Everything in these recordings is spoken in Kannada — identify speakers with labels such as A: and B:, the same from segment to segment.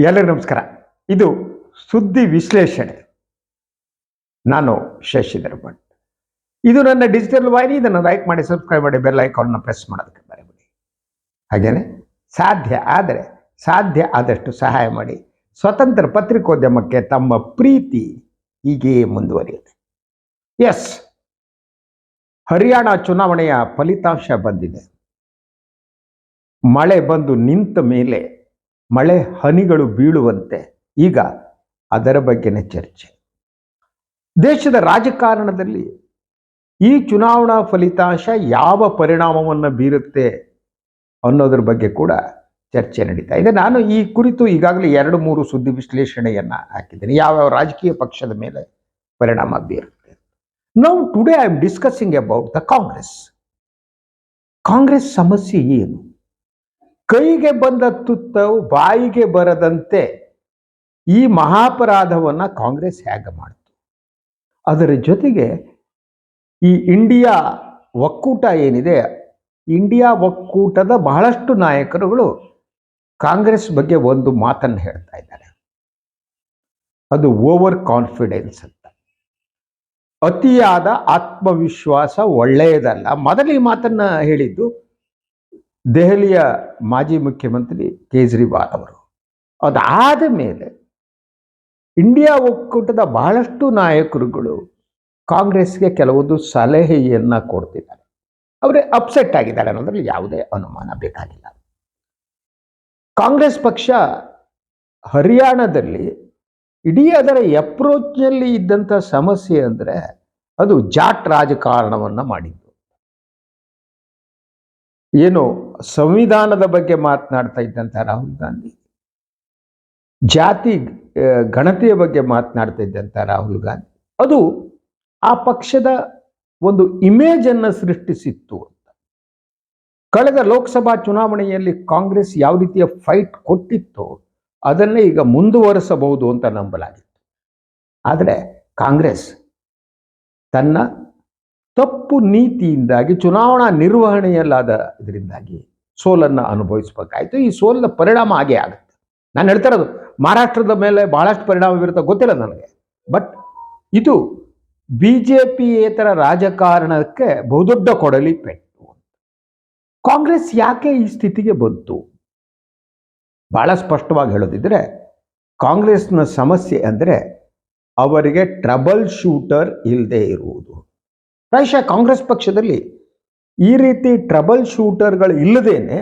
A: ಎಲ್ಲರಿಗೂ ನಮಸ್ಕಾರ. ಇದು ಸುದ್ದಿ ವಿಶ್ಲೇಷಣೆ. ನಾನು ಶಶಿಧರ್ ಭಟ್. ಇದು ನನ್ನ ಡಿಜಿಟಲ್ ವಾಹಿನಿ. ಇದನ್ನು ಲೈಕ್ ಮಾಡಿ, ಸಬ್ಸ್ಕ್ರೈಬ್ ಮಾಡಿ, ಬೆಲ್ ಐಕಾನ್ನ ಪ್ರೆಸ್ ಮಾಡೋದಕ್ಕೆ ಮರೆಯಬೇಡಿ. ಹಾಗೇನೆ ಸಾಧ್ಯ ಆದಷ್ಟು ಸಹಾಯ ಮಾಡಿ. ಸ್ವತಂತ್ರ ಪತ್ರಿಕೋದ್ಯಮಕ್ಕೆ ತಮ್ಮ ಪ್ರೀತಿ ಹೀಗೆ ಮುಂದುವರಿಯುತ್ತೆ. ಎಸ್, ಹರಿಯಾಣ ಚುನಾವಣೆಯ ಫಲಿತಾಂಶ ಬಂದಿದೆ. ಮಳೆ ಬಂದು ನಿಂತ ಮೇಲೆ ಮಳೆ ಹನಿಗಳು ಬೀಳುವಂತೆ ಈಗ ಅದರ ಬಗ್ಗೆನೇ ಚರ್ಚೆ. ದೇಶದ ರಾಜಕಾರಣದಲ್ಲಿ ಈ ಚುನಾವಣಾ ಫಲಿತಾಂಶ ಯಾವ ಪರಿಣಾಮವನ್ನು ಬೀರುತ್ತೆ ಅನ್ನೋದ್ರ ಬಗ್ಗೆ ಕೂಡ ಚರ್ಚೆ ನಡೀತಾ ಇದೆ. ನಾನು ಈ ಕುರಿತು ಈಗಾಗಲೇ 2-3 ಸುದ್ದಿ ವಿಶ್ಲೇಷಣೆಯನ್ನು ಹಾಕಿದ್ದೇನೆ. ಯಾವ ರಾಜಕೀಯ ಪಕ್ಷದ ಮೇಲೆ ಪರಿಣಾಮ ಬೀರುತ್ತೆ. Now today I am discussing about the Congress. Congress ಸಮಸ್ಯೆ ಏನು? ಕೈಗೆ ಬಂದ ತುತ್ತವು ಬಾಯಿಗೆ ಬರದಂತೆ ಈ ಮಹಾಪರಾಧವನ್ನು ಕಾಂಗ್ರೆಸ್ ಹೇಗೆ ಮಾಡಿತು? ಅದರ ಜೊತೆಗೆ ಈ ಇಂಡಿಯಾ ಒಕ್ಕೂಟ ಏನಿದೆ, ಇಂಡಿಯಾ ಒಕ್ಕೂಟದ ಬಹಳಷ್ಟು ನಾಯಕರುಗಳು ಕಾಂಗ್ರೆಸ್ ಬಗ್ಗೆ ಒಂದು ಮಾತನ್ನು ಹೇಳ್ತಾ ಇದ್ದಾರೆ. ಅದು ಓವರ್ ಕಾನ್ಫಿಡೆನ್ಸ್ ಅಂತ. ಅತಿಯಾದ ಆತ್ಮವಿಶ್ವಾಸ ಒಳ್ಳೆಯದಲ್ಲ. ಮೊದಲು ಈ ಮಾತನ್ನ ಹೇಳಿದ್ದು ದೆಹಲಿಯ ಮಾಜಿ ಮುಖ್ಯಮಂತ್ರಿ ಕೇಜ್ರಿವಾಲ್ ಅವರು. ಅದಾದ ಮೇಲೆ ಇಂಡಿಯಾ ಒಕ್ಕೂಟದ ಬಹಳಷ್ಟು ನಾಯಕರುಗಳು ಕಾಂಗ್ರೆಸ್ಗೆ ಕೆಲವೊಂದು ಸಲಹೆಯನ್ನ ಕೊಡ್ತಿದ್ದಾರೆ. ಅವರೇ ಅಪ್ಸೆಟ್ ಆಗಿದ್ದಾರೆ ಅನ್ನೋದ್ರಲ್ಲಿ ಯಾವುದೇ ಅನುಮಾನ ಬೇಕಾಗಿಲ್ಲ. ಕಾಂಗ್ರೆಸ್ ಪಕ್ಷ ಹರಿಯಾಣದಲ್ಲಿ ಇಡೀ ಅದರ ಅಪ್ರೋಚ್ನಲ್ಲಿ ಇದ್ದಂಥ ಸಮಸ್ಯೆ ಅಂದರೆ ಅದು ಜಾಟ್ ರಾಜಕಾರಣವನ್ನು ಮಾಡಿದ್ದು. ಏನು ಸಂವಿಧಾನದ ಬಗ್ಗೆ ಮಾತನಾಡ್ತಾ ಇದ್ದಂಥ ರಾಹುಲ್ ಗಾಂಧಿ, ಜಾತಿ ಗಣತಿಯ ಬಗ್ಗೆ ಮಾತನಾಡ್ತಾ ಇದ್ದಂಥ ರಾಹುಲ್ ಗಾಂಧಿ, ಅದು ಆ ಪಕ್ಷದ ಒಂದು ಇಮೇಜ್ ಅನ್ನು ಸೃಷ್ಟಿಸಿತ್ತು ಅಂತ. ಕಳೆದ ಲೋಕಸಭಾ ಚುನಾವಣೆಯಲ್ಲಿ ಕಾಂಗ್ರೆಸ್ ಯಾವ ರೀತಿಯ ಫೈಟ್ ಕೊಟ್ಟಿತ್ತು ಅದನ್ನೇ ಈಗ ಮುಂದುವರಿಸಬಹುದು ಅಂತ ನಂಬಲಾಗಿತ್ತು. ಆದರೆ ಕಾಂಗ್ರೆಸ್ ತನ್ನ ತಪ್ಪು ನೀತಿಯಿಂದಾಗಿ, ಚುನಾವಣಾ ನಿರ್ವಹಣೆಯಲ್ಲಾದ ಇದರಿಂದಾಗಿ ಸೋಲನ್ನು ಅನುಭವಿಸಬೇಕಾಯಿತು. ಈ ಸೋಲಿನ ಪರಿಣಾಮ ಹಾಗೆ ಆಗುತ್ತೆ. ನಾನು ಹೇಳ್ತಾ ಇರೋದು ಮಹಾರಾಷ್ಟ್ರದ ಮೇಲೆ ಬಹಳಷ್ಟು ಪರಿಣಾಮ ಬೀರುತ್ತೆ ಗೊತ್ತಿಲ್ಲ ನನಗೆ. ಬಟ್ ಇದು ಬಿಜೆಪಿಯೇತರ ರಾಜಕಾರಣಕ್ಕೆ ಬಹುದೊಡ್ಡ ಕೊಡಲಿ ಪೆಟ್ಟು. ಕಾಂಗ್ರೆಸ್ ಯಾಕೆ ಈ ಸ್ಥಿತಿಗೆ ಬಂತು? ಬಹಳ ಸ್ಪಷ್ಟವಾಗಿ ಹೇಳೋದಿದ್ರೆ ಕಾಂಗ್ರೆಸ್ನ ಸಮಸ್ಯೆ ಅಂದರೆ ಅವರಿಗೆ ಟ್ರಬಲ್ ಶೂಟರ್ ಇಲ್ಲದೆ ಇರುವುದು. ಪ್ರಾಯಶಃ ಕಾಂಗ್ರೆಸ್ ಪಕ್ಷದಲ್ಲಿ ಈ ರೀತಿ ಟ್ರಬಲ್ ಶೂಟರ್ಗಳು ಇಲ್ಲದೇನೆ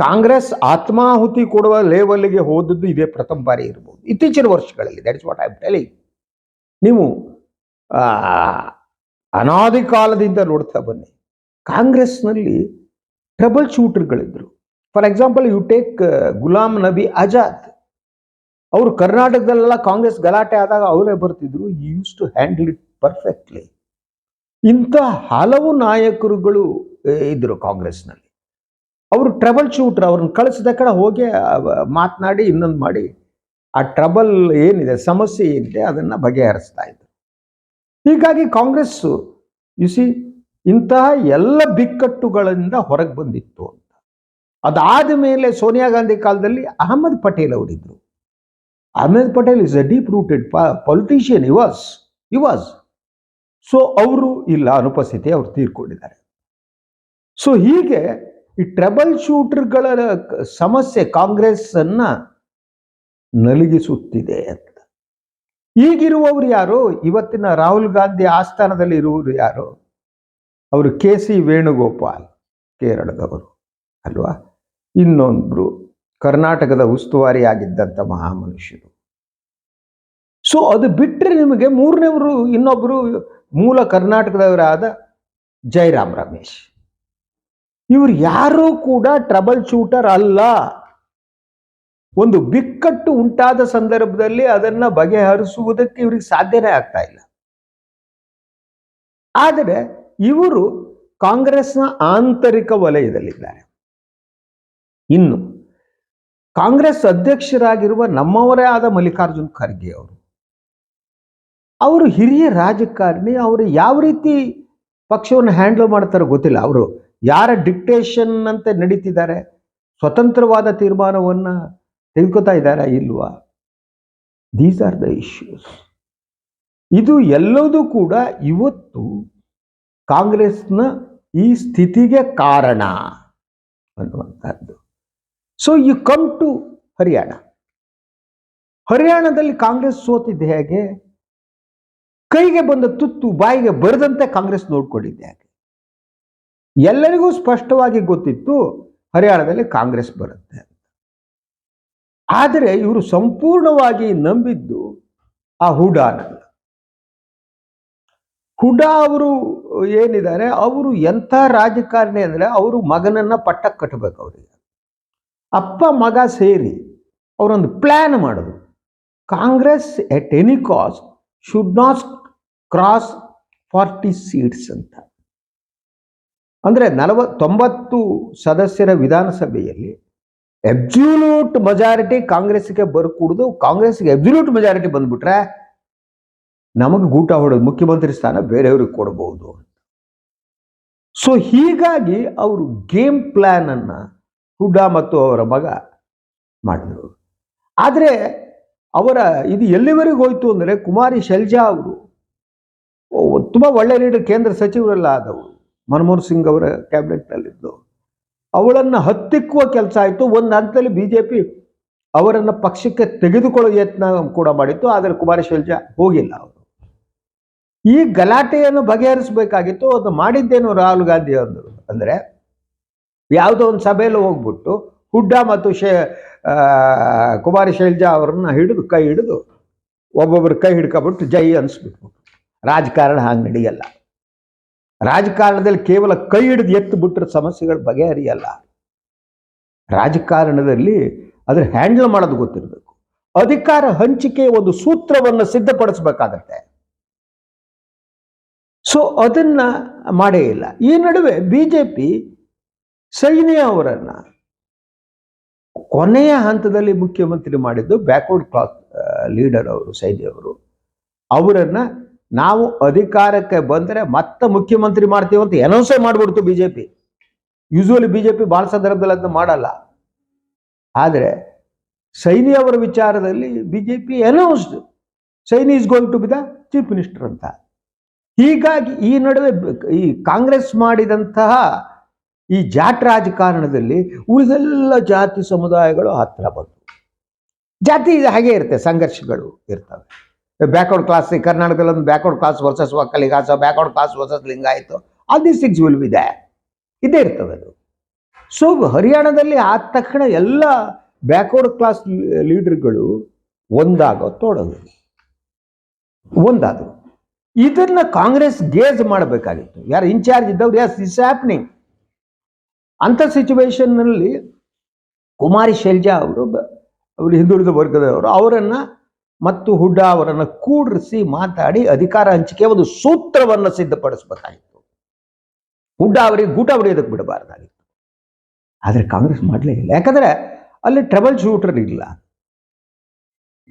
A: ಕಾಂಗ್ರೆಸ್ ಆತ್ಮಾಹುತಿ ಕೊಡುವ ಲೆವೆಲ್ಗೆ ಹೋದದ್ದು ಇದೇ ಪ್ರಥಮ ಬಾರಿ ಇರಬಹುದು ಇತ್ತೀಚಿನ ವರ್ಷಗಳಲ್ಲಿ. That is what I am telling. ನೀವು ಅನಾದಿ ಕಾಲದಿಂದ ನೋಡ್ತಾ ಬನ್ನಿ, ಕಾಂಗ್ರೆಸ್ನಲ್ಲಿ ಟ್ರಬಲ್ ಶೂಟರ್ಗಳಿದ್ರು. For example, you take Ghulam Nabi Azad. ಅವರು ಕರ್ನಾಟಕದಲ್ಲೆಲ್ಲ ಕಾಂಗ್ರೆಸ್ ಗಲಾಟೆ ಆದಾಗ ಅವರೇ ಬರ್ತಿದ್ರು. Used to handle it perfectly. ಇಂಥ ಹಲವು ನಾಯಕರುಗಳು ಇದ್ರು ಕಾಂಗ್ರೆಸ್ನಲ್ಲಿ. ಅವರು ಟ್ರಬಲ್ ಶೂಟರ್. ಅವ್ರನ್ನ ಕಳಿಸಿದ ಕಡೆ ಹೋಗಿ ಮಾತನಾಡಿ ಇನ್ನೊಂದು ಮಾಡಿ ಆ ಟ್ರಬಲ್ ಏನಿದೆ, ಸಮಸ್ಯೆ ಏನಿದೆ ಅದನ್ನು ಬಗೆಹರಿಸ್ತಾ ಇದ್ರು. ಹೀಗಾಗಿ ಕಾಂಗ್ರೆಸ್ಸು ಇಂತಹ ಎಲ್ಲ ಬಿಕ್ಕಟ್ಟುಗಳಿಂದ ಹೊರಗೆ ಬಂದಿತ್ತು ಅಂತ. ಅದಾದ ಮೇಲೆ ಸೋನಿಯಾ ಗಾಂಧಿ ಕಾಲದಲ್ಲಿ ಅಹಮದ್ ಪಟೇಲ್ ಅವರಿದ್ರು. Ahmed Patel is a deep rooted politician. He was. So ಅವರು ಇಲ್ಲ, ಅನುಪಸ್ಥಿತಿ, ಅವರು ತೀರ್ಕೊಂಡಿದ್ದಾರೆ. ಸೊ ಹೀಗೆ ಈ ಟ್ರಬಲ್ ಶೂಟರ್ಗಳ ಸಮಸ್ಯೆ ಕಾಂಗ್ರೆಸ್ ಅನ್ನ ನಲುಗಿಸುತ್ತಿದೆ ಅಂತ. ಈಗಿರುವವರು ಯಾರು? ಇವತ್ತಿನ ರಾಹುಲ್ ಗಾಂಧಿ ಆಸ್ಥಾನದಲ್ಲಿ ಇರುವವರು ಯಾರು? ಅವರು KC ವೇಣುಗೋಪಾಲ್, ಕೇರಳದವರು ಅಲ್ವಾ. ಇನ್ನೊಬ್ರು ಕರ್ನಾಟಕದ ಉಸ್ತುವಾರಿ ಆಗಿದ್ದಂಥ ಮಹಾಮನುಷ್ಯರು. ಸೊ ಅದು ಬಿಟ್ಟರೆ ನಿಮಗೆ ಮೂರನೇವರು ಇನ್ನೊಬ್ಬರು ಮೂಲ ಕರ್ನಾಟಕದವರಾದ ಜೈರಾಮ್ ರಮೇಶ್. ಇವರು ಯಾರೂ ಕೂಡ ಟ್ರಬಲ್ ಶೂಟರ್ ಅಲ್ಲ. ಒಂದು ಬಿಕ್ಕಟ್ಟು ಉಂಟಾದ ಸಂದರ್ಭದಲ್ಲಿ ಅದನ್ನ ಬಗೆಹರಿಸುವುದಕ್ಕೆ ಇವರಿಗೆ ಸಾಧ್ಯನೇ ಆಗ್ತಾ ಇಲ್ಲ. ಆದರೆ ಇವರು ಕಾಂಗ್ರೆಸ್ನ ಆಂತರಿಕ ವಲಯದಲ್ಲಿದ್ದಾರೆ. ಇನ್ನು ಕಾಂಗ್ರೆಸ್ ಅಧ್ಯಕ್ಷರಾಗಿರುವ ನಮ್ಮವರೇ ಆದ ಮಲ್ಲಿಕಾರ್ಜುನ್ ಖರ್ಗೆ ಅವರು ಹಿರಿಯ ರಾಜಕಾರಣಿ. ಅವರು ಯಾವ ರೀತಿ ಪಕ್ಷವನ್ನು ಹ್ಯಾಂಡಲ್ ಮಾಡ್ತಾರೋ ಗೊತ್ತಿಲ್ಲ. ಅವರು ಯಾರ ಡಿಕ್ಟೇಷನ್ ಅಂತ ನಡೀತಿದ್ದಾರೆ. ಸ್ವತಂತ್ರವಾದ ತೀರ್ಮಾನವನ್ನು ತೆಗೆದುಕೊತಾ ಇದ್ದಾರಾ ಇಲ್ವಾ? These are the issues. ಇದು ಎಲ್ಲದೂ ಕೂಡ ಇವತ್ತು ಕಾಂಗ್ರೆಸ್ನ ಈ ಸ್ಥಿತಿಗೆ ಕಾರಣ ಅನ್ನುವಂಥದ್ದು. So you come to Haryana. ಹರಿಯಾಣದಲ್ಲಿ ಕಾಂಗ್ರೆಸ್ ಸೋತಿದ್ದೆ ಹೇಗೆ? ಕೈಗೆ ಬಂದ ತುತ್ತು ಬಾಯಿಗೆ ಬರದಂತೆ ಕಾಂಗ್ರೆಸ್ ನೋಡ್ಕೊಂಡಿದ್ದೆ ಹೇಗೆ? ಎಲ್ಲರಿಗೂ ಸ್ಪಷ್ಟವಾಗಿ ಗೊತ್ತಿತ್ತು ಹರಿಯಾಣದಲ್ಲಿ ಕಾಂಗ್ರೆಸ್ ಬರುತ್ತೆ. ಆದರೆ ಇವರು ಸಂಪೂರ್ಣವಾಗಿ ನಂಬಿದ್ದು ಆ ಹುಡಾನಲ್ಲ. ಹುಡಾ ಅವರು ಏನಿದ್ದಾರೆ, ಅವರು ಎಂಥ ರಾಜಕಾರಣಿ ಅಂದರೆ ಅವರು ಮಗನನ್ನ ಪಟ್ಟಕ್ಕೆ ಕಟ್ಟಬೇಕು. ಅವರಿಗೆ ಅಪ್ಪ ಮಗ ಸೇರಿ ಅವರೊಂದು ಪ್ಲಾನ್ ಮಾಡೋದು. Congress at any cost should not cross 40 seats ಅಂತ. ಅಂದರೆ 90 ಸದಸ್ಯರ ವಿಧಾನಸಭೆಯಲ್ಲಿ ಎಬ್ಸ್ಯೂಲ್ಯೂಟ್ ಮೆಜಾರಿಟಿ ಕಾಂಗ್ರೆಸ್ಗೆ ಬರ್ಕೂಡ್ದು. ಕಾಂಗ್ರೆಸ್ಗೆ ಎಬ್ಸ್ಯೂಲ್ಯೂಟ್ ಮೆಜಾರಿಟಿ ಬಂದ್ಬಿಟ್ರೆ ನಮಗೆ ಗೂಟ ಹೊಡೆದು ಮುಖ್ಯಮಂತ್ರಿ ಸ್ಥಾನ ಬೇರೆಯವ್ರಿಗೆ ಕೊಡಬಹುದು. ಸೊ ಹೀಗಾಗಿ ಅವರು ಗೇಮ್ ಪ್ಲಾನ್ ಅನ್ನ ಹುಡಾ ಮತ್ತು ಅವರ ಮಗ ಮಾಡಿದರು. ಆದರೆ ಅವರ ಇದು ಎಲ್ಲಿವರೆಗೂ ಹೋಯ್ತು ಅಂದರೆ, ಕುಮಾರಿ ಶೈಲಜಾ ಅವರು ತುಂಬ ಒಳ್ಳೆ ಲೀಡರ್, ಕೇಂದ್ರ ಸಚಿವರೆಲ್ಲ ಆದವರು, ಮನಮೋಹನ್ ಸಿಂಗ್ ಅವರ ಕ್ಯಾಬಿನೆಟ್ನಲ್ಲಿದ್ದು, ಅವಳನ್ನು ಹತ್ತಿಕ್ಕುವ ಕೆಲಸ ಆಯಿತು. ಒಂದು ಹಂತದಲ್ಲಿ ಬಿಜೆಪಿ ಅವರನ್ನು ಪಕ್ಷಕ್ಕೆ ತೆಗೆದುಕೊಳ್ಳೋ ಯತ್ನ ಕೂಡ ಮಾಡಿತ್ತು. ಆದರೆ ಕುಮಾರಿ ಶೈಲಜಾ ಹೋಗಿಲ್ಲ. ಅವರು ಈ ಗಲಾಟೆಯನ್ನು ಬಗೆಹರಿಸಬೇಕಾಗಿತ್ತು. ಅದು ಮಾಡಿದ್ದೇನು ರಾಹುಲ್ ಗಾಂಧಿ ಅಂದರು ಅಂದರೆ, ಯಾವುದೋ ಒಂದು ಸಭೆಯಲ್ಲಿ ಹೋಗ್ಬಿಟ್ಟು ಹುಡ್ಡಾ ಮತ್ತು ಕುಮಾರಿ ಶೈಲಜಾ ಅವರನ್ನು ಕೈ ಹಿಡಿದು ಒಬ್ಬೊಬ್ಬರು ಕೈ ಹಿಡ್ಕೊಬಿಟ್ಟು ಜೈ ಅನ್ಸ್ಬಿಟ್ಬಿಟ್ಟು. ರಾಜಕಾರಣ ಹಾಗೆ ನಡೆಯಲ್ಲ. ರಾಜಕಾರಣದಲ್ಲಿ ಕೇವಲ ಕೈ ಹಿಡಿದು ಎತ್ತು ಬಿಟ್ಟರೆ ಸಮಸ್ಯೆಗಳು ಬಗೆಹರಿಯಲ್ಲ. ರಾಜಕಾರಣದಲ್ಲಿ ಅದ್ರ ಹ್ಯಾಂಡಲ್ ಮಾಡೋದು ಗೊತ್ತಿರಬೇಕು. ಅಧಿಕಾರ ಹಂಚಿಕೆ ಒಂದು ಸೂತ್ರವನ್ನು ಸಿದ್ಧಪಡಿಸಬೇಕಾಗತ್ತೆ. ಸೊ ಅದನ್ನ ಮಾಡೇ ಇಲ್ಲ. ಈ ನಡುವೆ ಬಿಜೆಪಿ ಸೈನಿ ಅವರನ್ನ ಕೊನೆಯ ಹಂತದಲ್ಲಿ ಮುಖ್ಯಮಂತ್ರಿ ಮಾಡಿದ್ದು ಬ್ಯಾಕ್ವರ್ಡ್ ಕ್ಲಾಸ್ ಲೀಡರ್ ಅವರು, ಸೈನಿ ಅವರು. ಅವರನ್ನ ನಾವು ಅಧಿಕಾರಕ್ಕೆ ಬಂದರೆ ಮತ್ತೆ ಮುಖ್ಯಮಂತ್ರಿ ಮಾಡ್ತೀವಿ ಅಂತ ಅನೌನ್ಸೇ ಮಾಡಿಬಿಡ್ತು ಬಿಜೆಪಿ. ಯೂಶುವಲಿ ಬಿಜೆಪಿ ಬಹಳ ಸಂದರ್ಭದಲ್ಲಿ ಅದನ್ನ ಮಾಡಲ್ಲ. ಆದರೆ ಸೈನಿ ಅವರ ವಿಚಾರದಲ್ಲಿ BJP announced Saini is going to be the chief minister ಅಂತ. ಹೀಗಾಗಿ ಈ ನಡುವೆ ಈ ಕಾಂಗ್ರೆಸ್ ಮಾಡಿದಂತಹ ಈ ಜಾಟ್ ರಾಜಕಾರಣದಲ್ಲಿ ಉಳಿದೆಲ್ಲ ಜಾತಿ ಸಮುದಾಯಗಳು ಹತ್ತಿರ ಬಂತು. ಜಾತಿ ಹಾಗೆ ಇರುತ್ತೆ, ಸಂಘರ್ಷಗಳು ಇರ್ತವೆ. ಬ್ಯಾಕ್ವರ್ಡ್ ಕ್ಲಾಸ್, ಕರ್ನಾಟಕದಲ್ಲಿ ಒಂದು backward class versus Vokkaligas, backward class versus Lingayat, all these things will be there. ಇದೇ ಇರ್ತವೆ ಅದು. ಸೊ ಹರಿಯಾಣದಲ್ಲಿ ಆದ ತಕ್ಷಣ ಎಲ್ಲ ಬ್ಯಾಕ್ವರ್ಡ್ ಕ್ಲಾಸ್ ಲೀಡರ್ಗಳು ಒಂದಾದರು. ಇದನ್ನ ಕಾಂಗ್ರೆಸ್ ಗೇಜ್ ಮಾಡಬೇಕಾಗಿತ್ತು. ಯಾರು ಇನ್ಚಾರ್ಜ್ ಇದ್ದವ್ರು, ಯಸ್ ಇಸ್ ಹ್ಯಾಪ್ನಿಂಗ್ ಅಂತ ಸಿಚುವೇಶನ್ನಲ್ಲಿ ಕುಮಾರಿ ಶೈಲಜಾ ಅವರು ಹಿಂದುಳಿದ ವರ್ಗದವರು, ಅವರನ್ನ ಮತ್ತು ಹುಡ್ಡಾ ಅವರನ್ನು ಕೂಡಿಸಿ ಮಾತಾಡಿ ಅಧಿಕಾರ ಹಂಚಿಕೆ ಒಂದು ಸೂತ್ರವನ್ನು ಸಿದ್ಧಪಡಿಸಬೇಕಾಗಿತ್ತು. ಹುಡ್ಡಾ ಅವರಿಗೆ ಗೂಟ ಹೊಡೆಯೋದಕ್ಕೆ ಬಿಡಬಾರ್ದಾಗಿತ್ತು. ಆದರೆ ಕಾಂಗ್ರೆಸ್ ಮಾಡಲೇ ಇಲ್ಲ. ಯಾಕಂದ್ರೆ ಅಲ್ಲಿ ಟ್ರಬಲ್ ಶೂಟರ್ ಇಲ್ಲ.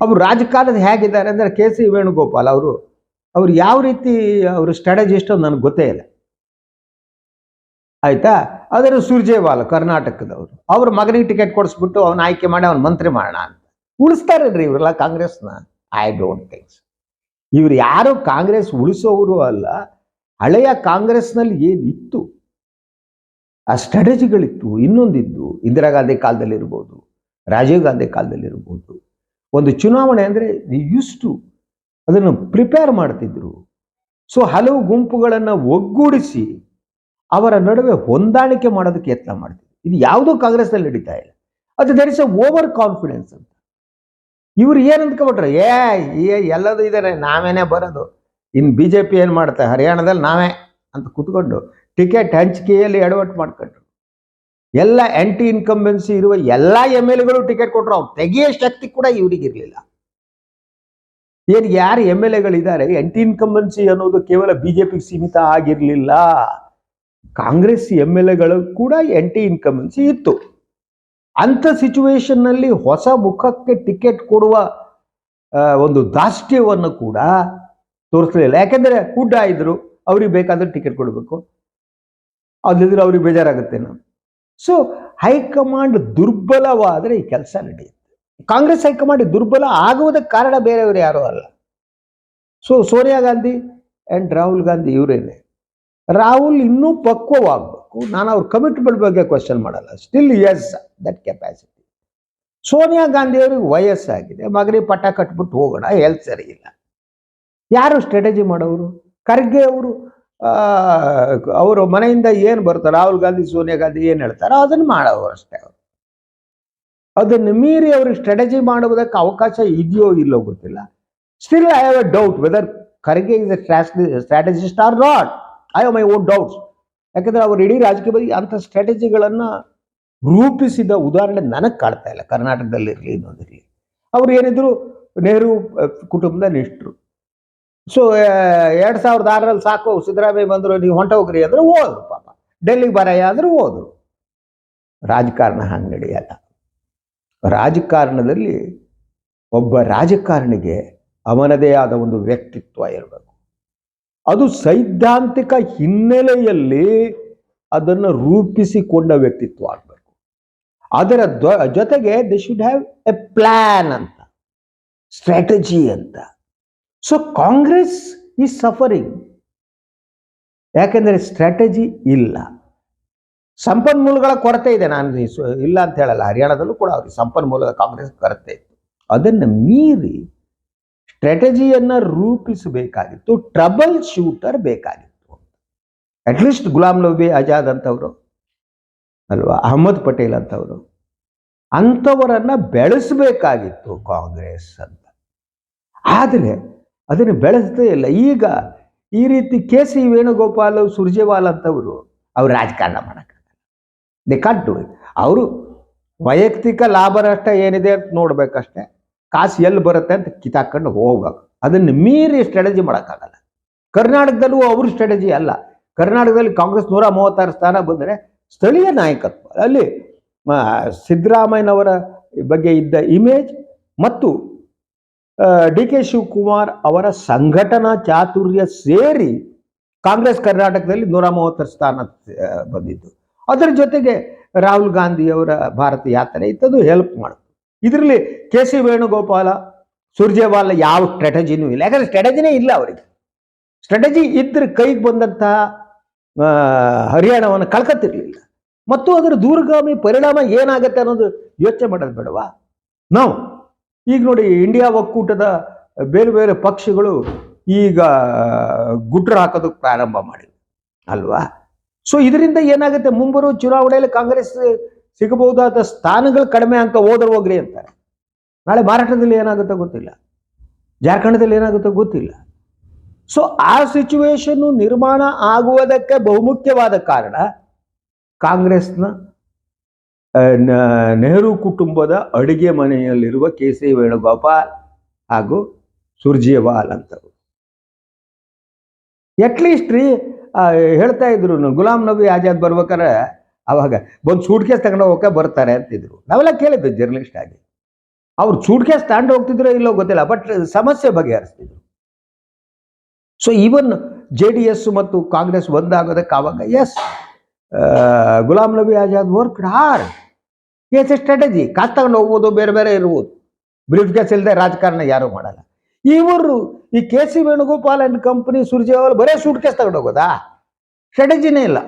A: ಅವರು ರಾಜಕಾರಣದ ಹೇಗಿದ್ದಾರೆ ಅಂದರೆ, KC ವೇಣುಗೋಪಾಲ್ ಅವರು ಯಾವ ರೀತಿ ಅವರು ಸ್ಟ್ರಾಟಜಿಸ್ಟ್ ನನಗೆ ಗೊತ್ತೇ ಇಲ್ಲ, ಆಯ್ತಾ. ಅದರ ಸುರ್ಜೇವಾಲಾ ಕರ್ನಾಟಕದವರು, ಅವ್ರ ಮಗನಿಗೆ ಟಿಕೆಟ್ ಕೊಡಿಸ್ಬಿಟ್ಟು ಅವನ ಆಯ್ಕೆ ಮಾಡಿ ಅವನ ಮಂತ್ರಿ ಮಾಡೋಣ ಅಂತ ಉಳಿಸ್ತಾರೇನ್ರಿ ಇವರೆಲ್ಲ ಕಾಂಗ್ರೆಸ್ನ? I don't thinks. ಇವ್ರು ಯಾರು ಕಾಂಗ್ರೆಸ್ ಉಳಿಸೋರು ಅಲ್ಲ. ಹಳೆಯ ಕಾಂಗ್ರೆಸ್ನಲ್ಲಿ ಏನಿತ್ತು ಆ ಸ್ಟ್ರಾಟಜಿಗಳಿತ್ತು, ಇನ್ನೊಂದಿದ್ದು ಇಂದಿರಾ ಗಾಂಧಿ ಕಾಲದಲ್ಲಿರ್ಬೋದು, ರಾಜೀವ್ ಗಾಂಧಿ ಕಾಲದಲ್ಲಿರ್ಬೋದು. ಒಂದು ಚುನಾವಣೆ ಅಂದರೆ ಯೂಸ್ ಟು ಅದನ್ನು ಪ್ರಿಪೇರ್ ಮಾಡ್ತಿದ್ರು. ಸೊ ಹಲವು ಗುಂಪುಗಳನ್ನು ಒಗ್ಗೂಡಿಸಿ ಅವರ ನಡುವೆ ಹೊಂದಾಣಿಕೆ ಮಾಡೋದಕ್ಕೆ ಯತ್ನ ಮಾಡ್ತಿದ್ರು. ಇದು ಯಾವುದೋ ಕಾಂಗ್ರೆಸ್ನಲ್ಲಿ ನಡೀತಾ ಇಲ್ಲ. ಅದು there is a over confidence ಅಂತ. ಇವ್ರು ಏನು ಅಂದ್ಕೊಬಿಟ್ರೆ, ಎಲ್ಲದೂ ಇದ್ದಾರೆ, ನಾವೇನೇ ಬರೋದು. ಇನ್ನು ಬಿಜೆಪಿ ಏನು ಮಾಡುತ್ತೆ, ಹರಿಯಾಣದಲ್ಲಿ ನಾವೇ ಅಂತ ಕೂತ್ಕೊಂಡು ಟಿಕೆಟ್ ಹಂಚಿಕೆಯಲ್ಲಿ ಎಡವಟ್ಟು ಮಾಡ್ಕೊಂಡ್ರು. ಎಲ್ಲ ಆಂಟಿ ಇನ್ಕಂಬೆನ್ಸಿ ಇರುವ ಎಲ್ಲ MLAಗಳು ಟಿಕೆಟ್ ಕೊಟ್ಟರು. ಅವ್ರು ತೆಗೆಯೋ ಶಕ್ತಿ ಕೂಡ ಇವರಿಗಿರಲಿಲ್ಲ. ಏನು ಯಾರು MLAಗಳಿದ್ದಾರೆ, ಆಂಟಿ ಇನ್ಕಂಬೆನ್ಸಿ ಅನ್ನೋದು ಕೇವಲ ಬಿಜೆಪಿಗೆ ಸೀಮಿತ ಆಗಿರಲಿಲ್ಲ. ಕಾಂಗ್ರೆಸ್ MLAಗಳು ಕೂಡ ಆಂಟಿ ಇನ್ಕಂಬೆನ್ಸಿ ಇತ್ತು. ಅಂಥ ಸಿಚುವೇಶನ್ನಲ್ಲಿ ಹೊಸ ಮುಖಕ್ಕೆ ಟಿಕೆಟ್ ಕೊಡುವ ಒಂದು ದಾಷ್ಟ್ಯವನ್ನು ಕೂಡ ತೋರಿಸಲಿಲ್ಲ. ಯಾಕೆಂದರೆ ಹುಡ್ಡಾ ಇದ್ರು, ಅವ್ರಿಗೆ ಬೇಕಾದ್ರೆ ಟಿಕೆಟ್ ಕೊಡಬೇಕು, ಅದಿದ್ರೆ ಅವ್ರಿಗೆ ಬೇಜಾರಾಗುತ್ತೆ. ನಾವು ಸೊ ಹೈಕಮಾಂಡ್ ದುರ್ಬಲವಾದರೆ ಈ ಕೆಲಸ ನಡೆಯುತ್ತೆ. ಕಾಂಗ್ರೆಸ್ ಹೈಕಮಾಂಡ್ ದುರ್ಬಲ ಆಗುವುದಕ್ಕೆ ಕಾರಣ ಬೇರೆಯವರು ಯಾರೂ ಅಲ್ಲ. ಸೋನಿಯಾ ಗಾಂಧಿ ಆ್ಯಂಡ್ ರಾಹುಲ್ ಗಾಂಧಿ ಇವರೇನೆ. ರಾಹುಲ್ ಇನ್ನೂ ಪಕ್ವವಾಗಬೇಕು. ನಾನು ಅವ್ರ ಕಮಿಟ್ಮೆಂಟ್ ಬಗ್ಗೆ ಕ್ವಶನ್ ಮಾಡಲ್ಲ. Still yes that capacity. Sonia Gandhi ಅವ್ರಿಗೆ ವಯಸ್ಸಾಗಿದೆ, ಮಗನಿಗೆ ಪಟ್ಟ ಕಟ್ಬಿಟ್ಟು ಹೋಗೋಣ, ಹೆಲ್ತ್ ಸರಿ ಇಲ್ಲ. ಯಾರು ಸ್ಟ್ರಾಟಜಿ ಮಾಡೋರು? ಖರ್ಗೆ ಅವರು ಅವರು ಮನೆಯಿಂದ ಏನು ಬರ್ತಾರೆ, ರಾಹುಲ್ ಗಾಂಧಿ ಸೋನಿಯಾ ಗಾಂಧಿ ಏನು ಹೇಳ್ತಾರೋ ಅದನ್ನು ಮಾಡೋರು ಅಷ್ಟೇ. ಅವರು ಅದನ್ನು ಮೀರಿ ಅವ್ರಿಗೆ ಸ್ಟ್ರಾಟಜಿ ಮಾಡುವುದಕ್ಕೆ ಅವಕಾಶ ಇದೆಯೋ ಇಲ್ಲೋ ಗೊತ್ತಿಲ್ಲ. Still I have a doubt whether Kharge is a strategist or not. I have my own doubts. ಯಾಕಂದರೆ ಅವರು ಇಡೀ ರಾಜಕೀಯವಾಗಿ ಅಂಥ ಸ್ಟ್ರಾಟಜಿಗಳನ್ನು ರೂಪಿಸಿದ ಉದಾಹರಣೆ ನನಗೆ ಕಾಡ್ತಾ ಇಲ್ಲ. ಕರ್ನಾಟಕದಲ್ಲಿರಲಿ ಇನ್ನೊಂದಿರಲಿ. ಅವರು ಏನಿದ್ರು ನೆಹರು ಕುಟುಂಬದ ನಿಷ್ಠರು. ಸೊ 2006 ಸಾಕು ಸಿದ್ದರಾಮಯ್ಯ ಬಂದರು, ನೀವು ಹೊಂಟೋಗ್ರಿ ಅಂದ್ರೆ ಹೋದ್ರು. ಪಾಪ ಡೆಲ್ಲಿಗೆ ಬರಯ್ಯ ಅಂದ್ರೆ ಹೋದ್ರು. ರಾಜಕಾರಣ ಹಂಗೆ ನಡೆಯಲ್ಲ. ರಾಜಕಾರಣದಲ್ಲಿ ಒಬ್ಬ ರಾಜಕಾರಣಿಗೆ ಅವನದೇ ಆದ ಒಂದು ವ್ಯಕ್ತಿತ್ವ ಇರಬೇಕು. ಅದು ಸೈದ್ಧಾಂತಿಕ ಹಿನ್ನೆಲೆಯಲ್ಲಿ ಅದನ್ನು ರೂಪಿಸಿಕೊಂಡ ವ್ಯಕ್ತಿತ್ವ ಆಗಬೇಕು. ಅದರ ಜೊತೆಗೆ they should have A plan ಅಂತ, ಸ್ಟ್ರಾಟಜಿ ಅಂತ. So Congress is suffering. ಯಾಕೆಂದರೆ ಸ್ಟ್ರಾಟಜಿ ಇಲ್ಲ. ಸಂಪನ್ಮೂಲಗಳ ಕೊರತೆ ಇದೆ. ನಾನು ಇಲ್ಲ ಅಂತ ಹೇಳಲ್ಲ. ಹರಿಯಾಣದಲ್ಲೂ ಕೂಡ ಅವ್ರಿಗೆ ಸಂಪನ್ಮೂಲದ ಕಾಂಗ್ರೆಸ್ ಕೊರತೆ ಇತ್ತು. ಅದನ್ನು ಮೀರಿ ಸ್ಟ್ರಾಟಜಿಯನ್ನು ರೂಪಿಸಬೇಕಾಗಿತ್ತು. ಟ್ರಬಲ್ ಶೂಟರ್ ಬೇಕಾಗಿತ್ತು. ಅಟ್ಲೀಸ್ಟ್ ಗುಲಾಂ ನಬಿ ಆಜಾದ್ ಅಂತವರು ಅಲ್ವಾ, ಅಹಮದ್ ಪಟೇಲ್ ಅಂತವರು, ಅಂಥವರನ್ನು ಬೆಳೆಸಬೇಕಾಗಿತ್ತು ಕಾಂಗ್ರೆಸ್ ಅಂತ. ಆದರೆ ಅದನ್ನು ಬೆಳೆಸ್ತೇ ಇಲ್ಲ. ಈಗ ಈ ರೀತಿ ಕೆ.ಸಿ. ವೇಣುಗೋಪಾಲ್, ಸುರ್ಜೇವಾಲ್ ಅಂತವರು ಅವ್ರು ರಾಜಕಾರಣ ಮಾಡೋಕ್ಕಾಗಲ್ಲ. They can't do it. ಅವರು ವೈಯಕ್ತಿಕ ಲಾಭನಷ್ಟ ಏನಿದೆ ಅಂತ ನೋಡ್ಬೇಕಷ್ಟೆ. ಕಾಸು ಎಲ್ಲಿ ಬರುತ್ತೆ ಅಂತ ಕಿತ್ತಾಕೊಂಡು ಹೋಗ್ಬೇಕು. ಅದನ್ನು ಮೀರಿ ಸ್ಟ್ರಾಟಜಿ ಮಾಡೋಕ್ಕಾಗಲ್ಲ. ಕರ್ನಾಟಕದಲ್ಲೂ ಅವ್ರ ಸ್ಟ್ರಾಟಜಿ ಅಲ್ಲ. ಕರ್ನಾಟಕದಲ್ಲಿ ಕಾಂಗ್ರೆಸ್ 136 ಸ್ಥಾನ ಬಂದರೆ ಸ್ಥಳೀಯ ನಾಯಕತ್ವ ಅಲ್ಲಿ ಸಿದ್ದರಾಮಯ್ಯನವರ ಬಗ್ಗೆ ಇದ್ದ ಇಮೇಜ್ ಮತ್ತು ಡಿ.ಕೆ. ಶಿವಕುಮಾರ್ ಅವರ ಸಂಘಟನಾ ಚಾತುರ್ಯ ಸೇರಿ ಕಾಂಗ್ರೆಸ್ ಕರ್ನಾಟಕದಲ್ಲಿ 136 ಸ್ಥಾನ ಬಂದಿದ್ದು. ಅದರ ಜೊತೆಗೆ ರಾಹುಲ್ ಗಾಂಧಿಯವರ ಭಾರತ ಯಾತ್ರೆ ಇತ್ತದು ಹೆಲ್ಪ್ ಮಾಡುತ್ತೆ. ಇದರಲ್ಲಿ ಕೆ.ಸಿ. ವೇಣುಗೋಪಾಲ, ಸುರ್ಜೇವಾಲ ಯಾವ ಸ್ಟ್ರಾಟಜಿನೂ ಇಲ್ಲ. ಯಾಕಂದರೆ ಸ್ಟ್ರಾಟಜಿನೇ ಇಲ್ಲ ಅವರಿಗೆ. ಸ್ಟ್ರಾಟಜಿ ಇದ್ರೆ ಕೈಗೆ ಬಂದಂತಹ ಹರಿಯಾಣವನ್ನು ಕಳ್ಕೊತಿರ್ಲಿಲ್ಲ. ಮತ್ತು ಅದರ ದೂರಗಾಮಿ ಪರಿಣಾಮ ಏನಾಗುತ್ತೆ ಅನ್ನೋದು ಯೋಚನೆ ಮಾಡೋದು ಬೇಡವಾ ನಾವು? ಈಗ ನೋಡಿ, ಇಂಡಿಯಾ ಒಕ್ಕೂಟದ ಬೇರೆ ಬೇರೆ ಪಕ್ಷಗಳು ಈಗ ಗುಟ್ರ ಹಾಕೋದಕ್ಕೆ ಪ್ರಾರಂಭ ಮಾಡಿವೆ ಅಲ್ವಾ? ಸೊ ಇದರಿಂದ ಏನಾಗುತ್ತೆ, ಮುಂಬರುವ ಚುನಾವಣೆಯಲ್ಲಿ ಕಾಂಗ್ರೆಸ್ ಸಿಗಬಹುದಾದ ಸ್ಥಾನಗಳು ಕಡಿಮೆ ಅಂತ ಹೋಗ್ರಿ ಅಂತಾರೆ. ನಾಳೆ ಮಹಾರಾಷ್ಟ್ರದಲ್ಲಿ ಏನಾಗುತ್ತೋ ಗೊತ್ತಿಲ್ಲ, ಜಾರ್ಖಂಡದಲ್ಲಿ ಏನಾಗುತ್ತೋ ಗೊತ್ತಿಲ್ಲ. ಸೊ ಆ ಸಿಚುವೇಶನ್ ನಿರ್ಮಾಣ ಆಗುವುದಕ್ಕೆ ಬಹುಮುಖ್ಯವಾದ ಕಾರಣ ಕಾಂಗ್ರೆಸ್ನ ನೆಹರು ಕುಟುಂಬದ ಅಡುಗೆ ಮನೆಯಲ್ಲಿರುವ ಕೆ.ಸಿ. ವೇಣುಗೋಪಾಲ್ ಹಾಗೂ ಸುರ್ಜೇವಾಲ್ ಅಂತವರು. ಅಟ್ಲೀಸ್ಟ್ ರೀ ಹೇಳ್ತಾ ಇದ್ರು, ಗುಲಾಂ ನಬಿ ಆಜಾದ್ ಬರ್ಬೇಕಾರೆ ಅವಾಗ ಒಂದು ಸೂಟ್ ಕೇಸ್ ತಗೊಂಡು ಹೋಗಕ್ಕೆ ಬರ್ತಾರೆ ಅಂತಿದ್ರು. ನಾವೆಲ್ಲ ಕೇಳಿದ್ವಿ ಜರ್ನಲಿಸ್ಟ್ ಆಗಿ. ಅವ್ರು ಸೂಟ್ ಕೇಸ್ ತಗೊಂಡು ಹೋಗ್ತಿದ್ರೋ ಇಲ್ಲೋ ಗೊತ್ತಿಲ್ಲ, ಬಟ್ ಸಮಸ್ಯೆ ಬಗೆಹರಿಸ್ತಿದ್ರು. ಸೊ ಈವನ್ JDS ಮತ್ತು ಕಾಂಗ್ರೆಸ್ ಒಂದಾಗೋದಕ್ಕೆ ಆವಾಗ as Ghulam Nabi Azad worked hard. As a strategy. ಕಾಸು ತಗೊಂಡು ಹೋಗ್ಬೋದು, ಬೇರೆ ಬೇರೆ ಇರ್ಬೋದು. ಬ್ರೀಫ್ ಕೇಸ್ ಇಲ್ಲದೆ ರಾಜಕಾರಣ ಯಾರು ಮಾಡಲ್ಲ. ಇವರು ಈ KC. Venugopal and company, Surjewala ಬರೇ ಸೂಟ್ ಕೇಸ್ ತಗೊಂಡು ಹೋಗೋದಾ? ಸ್ಟ್ರಾಟಜಿನೇ ಇಲ್ಲ.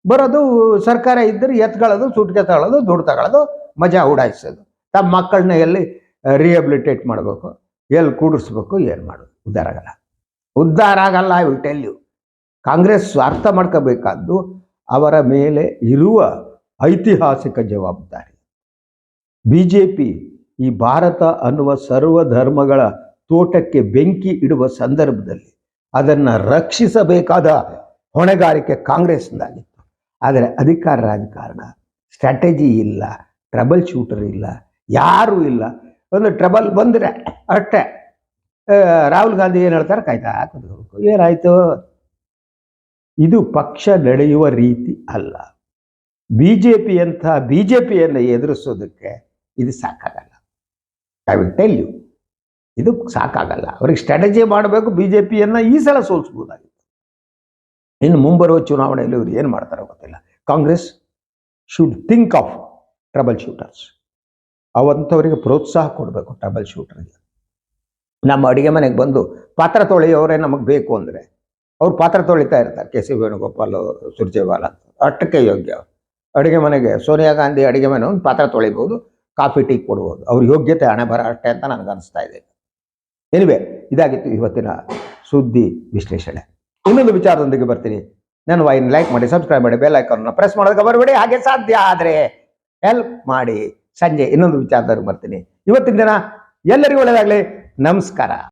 A: ಬರೋದು ಸರ್ಕಾರ ಇದ್ದರೆ ಎತ್ಕೊಳ್ಳೋದು, ಸೂಟ್ ಕೇಸ್ ತಗೊಳ್ಳೋದು, ದುಡ್ಡು ತಗೊಳ್ಳೋದು, ಮಜಾ ಉಡಾಯಿಸೋದು. ತಮ್ಮ ಮಕ್ಕಳನ್ನ ಎಲ್ಲಿ ರಿಹ್ಯಾಬಿಲಿಟೇಟ್ ಮಾಡಬೇಕು, ಎಲ್ಲಿ ಕೂಡಿಸ್ಬೇಕು, ಏನು ಮಾಡೋದು? ಉದ್ಧಾರ ಆಗಲ್ಲ. I will tell you. Congress ಅರ್ಥ ಮಾಡ್ಕೋಬೇಕಾದ್ದು ಅವರ ಮೇಲೆ ಇರುವ ಐತಿಹಾಸಿಕ ಜವಾಬ್ದಾರಿ. BJP ಈ ಭಾರತ ಅನ್ನುವ ಸರ್ವಧರ್ಮಗಳ ತೋಟಕ್ಕೆ ಬೆಂಕಿ ಇಡುವ ಸಂದರ್ಭದಲ್ಲಿ ಅದನ್ನು ರಕ್ಷಿಸಬೇಕಾದ ಹೊಣೆಗಾರಿಕೆ ಕಾಂಗ್ರೆಸ್ನದಾಗಿತ್ತು. ಆದರೆ ಅಧಿಕಾರ ರಾಜಕಾರಣ, ಸ್ಟ್ರಾಟಜಿ ಇಲ್ಲ, ಟ್ರಬಲ್ ಶೂಟರ್ ಇಲ್ಲ, ಯಾರೂ ಇಲ್ಲ. ಒಂದು ಟ್ರಬಲ್ ಬಂದರೆ ಅಷ್ಟೇ ರಾಹುಲ್ ಗಾಂಧಿ ಏನು ಹೇಳ್ತಾರೆ, ಕಾಯ್ತಾ ಕೂತ್ಕೋಬೇಕು. ಏನಾಯಿತು? ಇದು ಪಕ್ಷ ನಡೆಯುವ ರೀತಿ ಅಲ್ಲ. ಬಿಜೆಪಿಯನ್ನು ಎದುರಿಸೋದಕ್ಕೆ ಇದು ಸಾಕಾಗಲ್ಲ. ಐ ವಿಲ್ ಟೆಲ್ ಯು, ಇದು ಸಾಕಾಗಲ್ಲ. ಅವ್ರಿಗೆ ಸ್ಟ್ರಾಟಜಿ ಮಾಡಬೇಕು. BJPಯನ್ನು ಈ ಸಲ ಸೋಲಿಸ್ಬೋದಾಗಿತ್ತು. ಇನ್ನು ಮುಂಬರುವ ಚುನಾವಣೆಯಲ್ಲಿ ಇವರು ಏನು ಮಾಡ್ತಾರೋ ಗೊತ್ತಿಲ್ಲ. Congress should think of trouble shooters. ಅವಂಥವರಿಗೆ ಪ್ರೋತ್ಸಾಹ ಕೊಡಬೇಕು ಟ್ರಬಲ್ ಶೂಟರ್ಗೆ. ನಮ್ಮ ಅಡುಗೆ ಮನೆಗೆ ಬಂದು ಪಾತ್ರ ತೊಳೆಯೋರೇ ನಮಗೆ ಬೇಕು ಅಂದರೆ ಅವ್ರು ಪಾತ್ರ ತೊಳಿತಾ ಇರ್ತಾರೆ. ಕೆ ಸಿ ವೇಣುಗೋಪಾಲ್, ಸುರ್ಜೇವಾಲಾ ಅಂತ ಅಷ್ಟಕ್ಕೆ ಯೋಗ್ಯ. ಅಡುಗೆ ಮನೆಗೆ ಸೋನಿಯಾ ಗಾಂಧಿ ಅಡುಗೆ ಮನೆ ಒಂದು ಪಾತ್ರ ತೊಳಿಬೋದು, ಕಾಫಿ ಟೀ ಕೊಡ್ಬೋದು. ಅವ್ರ ಯೋಗ್ಯತೆ ಹಣೆ ಬರ ಅಷ್ಟೇ ಅಂತ ನನಗೆ ಅನಿಸ್ತಾ ಇದೆ. ಎನಿವೆ, ಇದಾಗಿತ್ತು ಇವತ್ತಿನ ಸುದ್ದಿ ವಿಶ್ಲೇಷಣೆ. ಇನ್ನೊಂದು ವಿಚಾರದೊಂದಿಗೆ ಬರ್ತೀನಿ. ನನ್ನ ವಾಹಿನಿ ಲೈಕ್ ಮಾಡಿ, ಸಬ್ಸ್ಕ್ರೈಬ್ ಮಾಡಿ, ಬೆಲ್ ಐಕಾನ್ನ ಪ್ರೆಸ್ ಮಾಡೋದಕ್ಕೆ ಬರಬೇಡಿ. ಹಾಗೆ ಸಾಧ್ಯ ಆದರೆ ಹೆಲ್ಪ್ ಮಾಡಿ. ಸಂಜೆ ಇನ್ನೊಂದು ವಿಚಾರದವ್ರಿಗೆ ಬರ್ತೀನಿ. ಇವತ್ತಿನ ದಿನ ಎಲ್ಲರಿಗೂ ಒಳ್ಳೆಯದಾಗಲಿ. ನಮಸ್ಕಾರ.